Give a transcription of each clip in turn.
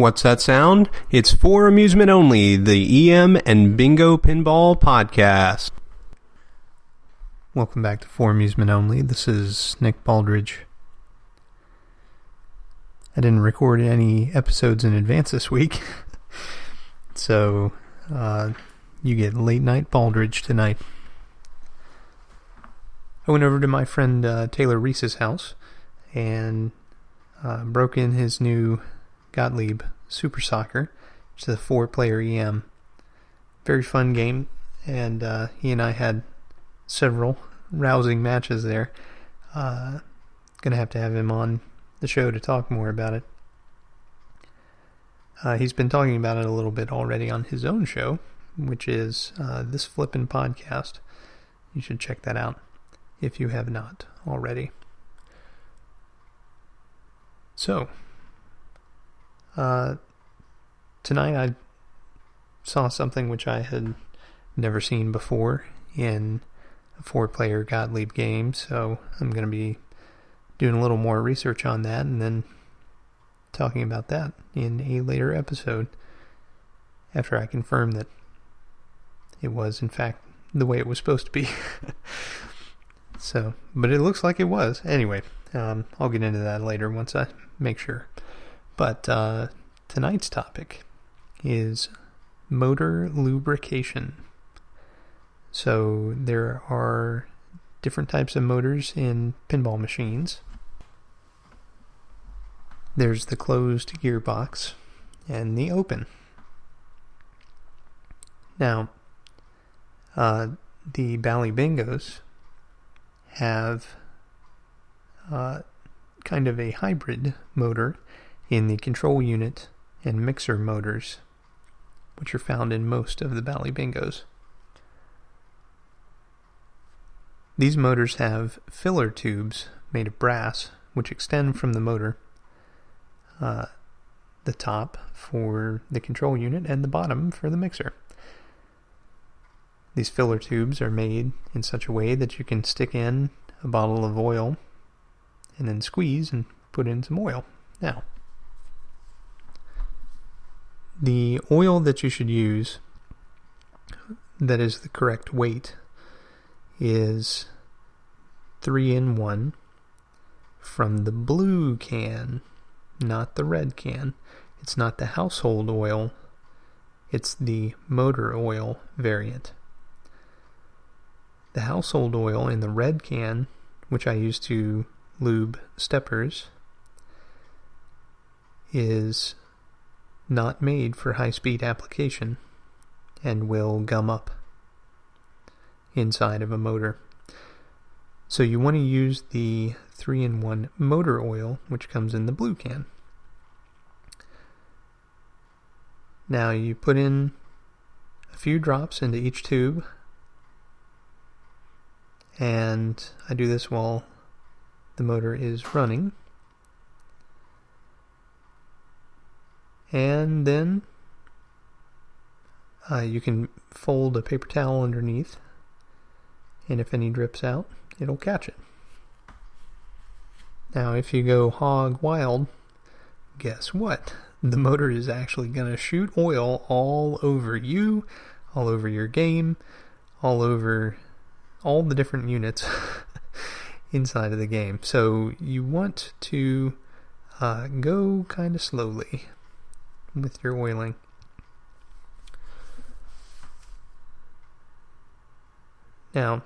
What's that sound? It's for amusement only, the EM and Bingo Pinball Podcast. Welcome back to For Amusement Only. This is Nick Baldridge. I didn't record any episodes in advance this week, so you get late night Baldridge tonight. I went over to my friend Taylor Reese's house and broke in his new Gottlieb Super Soccer, which is a 4-player EM. Very fun game, and he and I had several rousing matches there. Gonna have to have him on the show to talk more about it. He's been talking about it a little bit already on his own show, which is This Flippin' Podcast. You should check that out if you have not already. So, tonight I saw something which I had never seen before in a 4-player Gottlieb game, so I'm going to be doing a little more research on that and then talking about that in a later episode after I confirm that it was in fact the way it was supposed to be. So, but it looks like it was. Anyway, I'll get into that later once I make sure. But tonight's topic is motor lubrication. So there are different types of motors in pinball machines. There's the closed gearbox and the open. Now, the Bally Bingos have kind of a hybrid motor in the control unit and mixer motors, which are found in most of the Bally Bingos. These motors have filler tubes made of brass, which extend from the motor, the top for the control unit and the bottom for the mixer. These filler tubes are made in such a way that you can stick in a bottle of oil and then squeeze and put in some oil. Now, the oil that you should use that is the correct weight is 3-in-1 from the blue can, not the red can. It's not the household oil, it's the motor oil variant. The household oil in the red can, which I use to lube steppers, is not made for high-speed application and will gum up inside of a motor. So you want to use the 3-in-1 motor oil, which comes in the blue can. Now you put in a few drops into each tube, and I do this while the motor is running. And then you can fold a paper towel underneath, and if any drips out, it'll catch it. Now, if you go hog wild, guess what? The motor is actually going to shoot oil all over you, all over your game, all over all the different units inside of the game. So you want to go kind of slowly with your oiling. Now,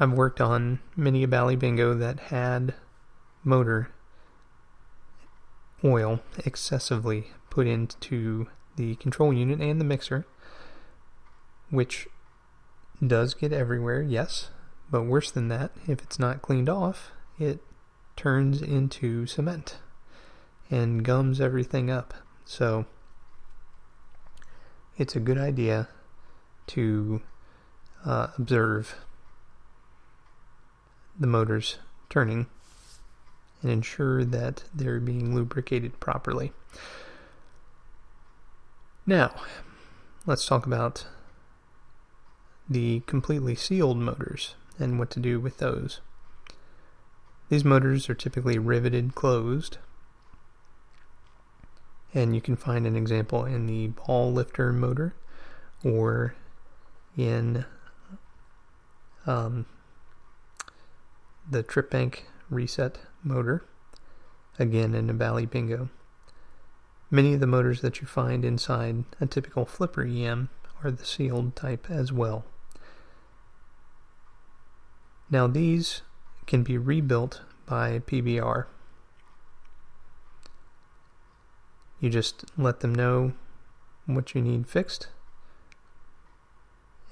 I've worked on many a Bally Bingo that had motor oil excessively put into the control unit and the mixer, which does get everywhere, yes, but worse than that, if it's not cleaned off, it turns into cement and gums everything up. So it's a good idea to observe the motors turning and ensure that they're being lubricated properly. Now, let's talk about the completely sealed motors and what to do with those. These motors are typically riveted closed, And you can find an example in the ball lifter motor or in the trip bank reset motor, again in a Bally Bingo. Many of the motors that you find inside a typical flipper EM are the sealed type as well. Now these can be rebuilt by PBR. You just let them know what you need fixed,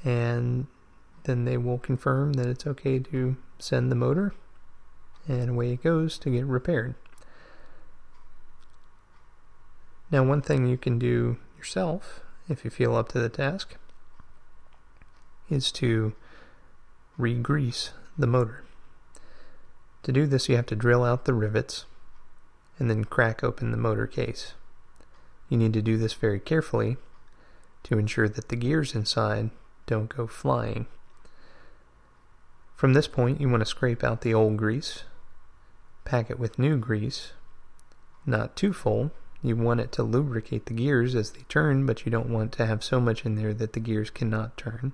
and then they will confirm that it's okay to send the motor, and away it goes to get repaired. Now, one thing you can do yourself, if you feel up to the task, is to re-grease the motor. To do this, you have to drill out the rivets and then crack open the motor case. You need to do this very carefully to ensure that the gears inside don't go flying. From this point, you want to scrape out the old grease, pack it with new grease, not too full. You want it to lubricate the gears as they turn, but you don't want to have so much in there that the gears cannot turn,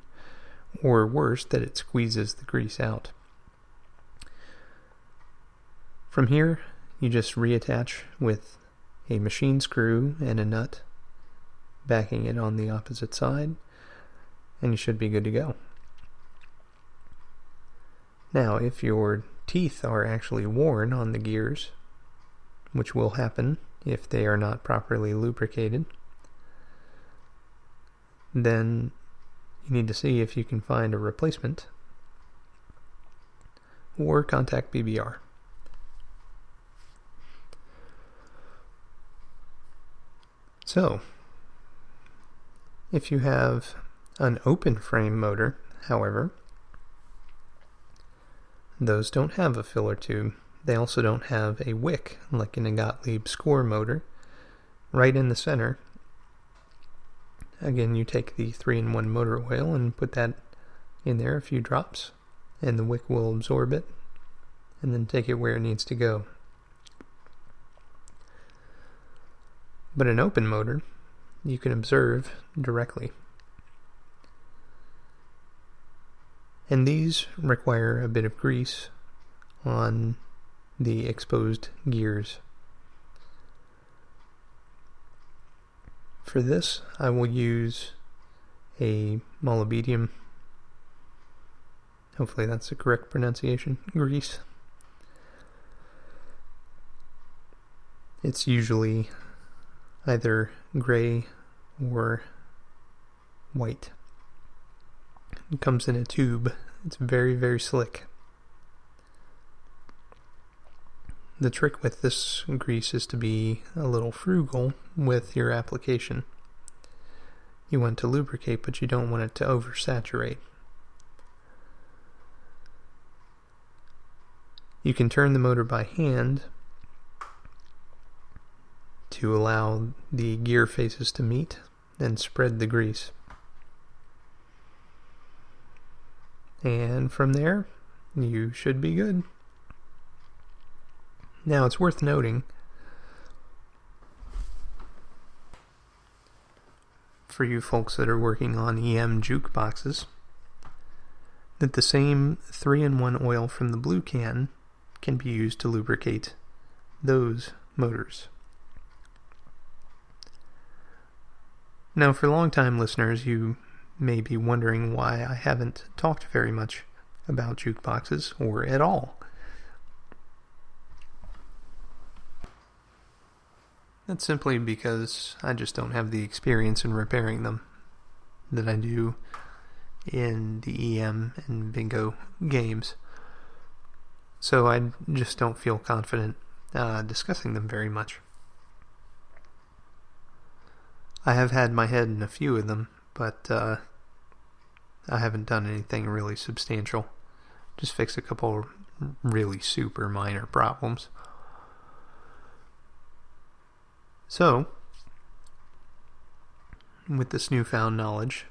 or worse, that it squeezes the grease out. From here, you just reattach with a machine screw and a nut, backing it on the opposite side, and you should be good to go. Now, if your teeth are actually worn on the gears, which will happen if they are not properly lubricated, then you need to see if you can find a replacement or contact PBR. So, if you have an open frame motor, however, those don't have a filler tube. They also don't have a wick, like in a Gottlieb score motor, right in the center. Again, you take the 3-in-1 motor oil and put that in there, a few drops, and the wick will absorb it, and then take it where it needs to go. But an open motor, you can observe directly. And these require a bit of grease on the exposed gears. For this, I will use a molybdenum, hopefully that's the correct pronunciation, grease. It's usually either gray or white. It comes in a tube. It's very, very slick. The trick with this grease is to be a little frugal with your application. You want to lubricate, but you don't want it to oversaturate. You can turn the motor by hand to allow the gear faces to meet and spread the grease. And from there, you should be good. Now, it's worth noting, for you folks that are working on EM jukeboxes, that the same 3-in-1 oil from the blue can be used to lubricate those motors. Now, for long-time listeners, you may be wondering why I haven't talked very much about jukeboxes, or at all. That's simply because I just don't have the experience in repairing them that I do in the EM and bingo games. So I just don't feel confident discussing them very much. I have had my head in a few of them, but I haven't done anything really substantial. Just fix a couple really super minor problems. So, with this newfound knowledge,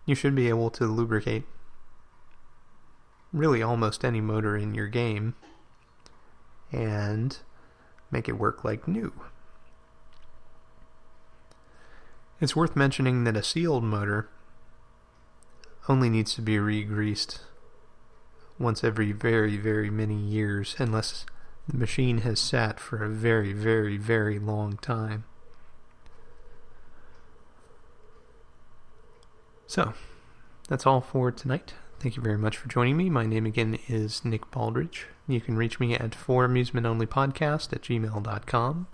you should be able to lubricate really almost any motor in your game and make it work like new. It's worth mentioning that a sealed motor only needs to be re-greased once every very, very many years, unless the machine has sat for a very, very, very long time. So, that's all for tonight. Thank you very much for joining me. My name again is Nick Baldridge. You can reach me at foramusementonlypodcast@gmail.com,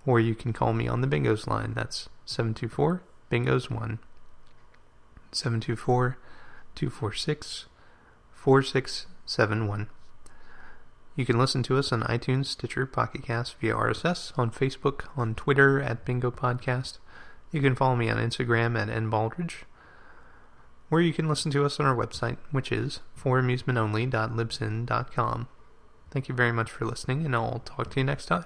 or you can call me on the Bingos line. That's 724-BINGOS1. 724-246-4671. You can listen to us on iTunes, Stitcher, Pocket Cast, via RSS, on Facebook, on Twitter at Bingo Podcast. You can follow me on Instagram at nbaldridge, or you can listen to us on our website, which is foramusementonly.libsyn.com. Thank you very much for listening, and I'll talk to you next time.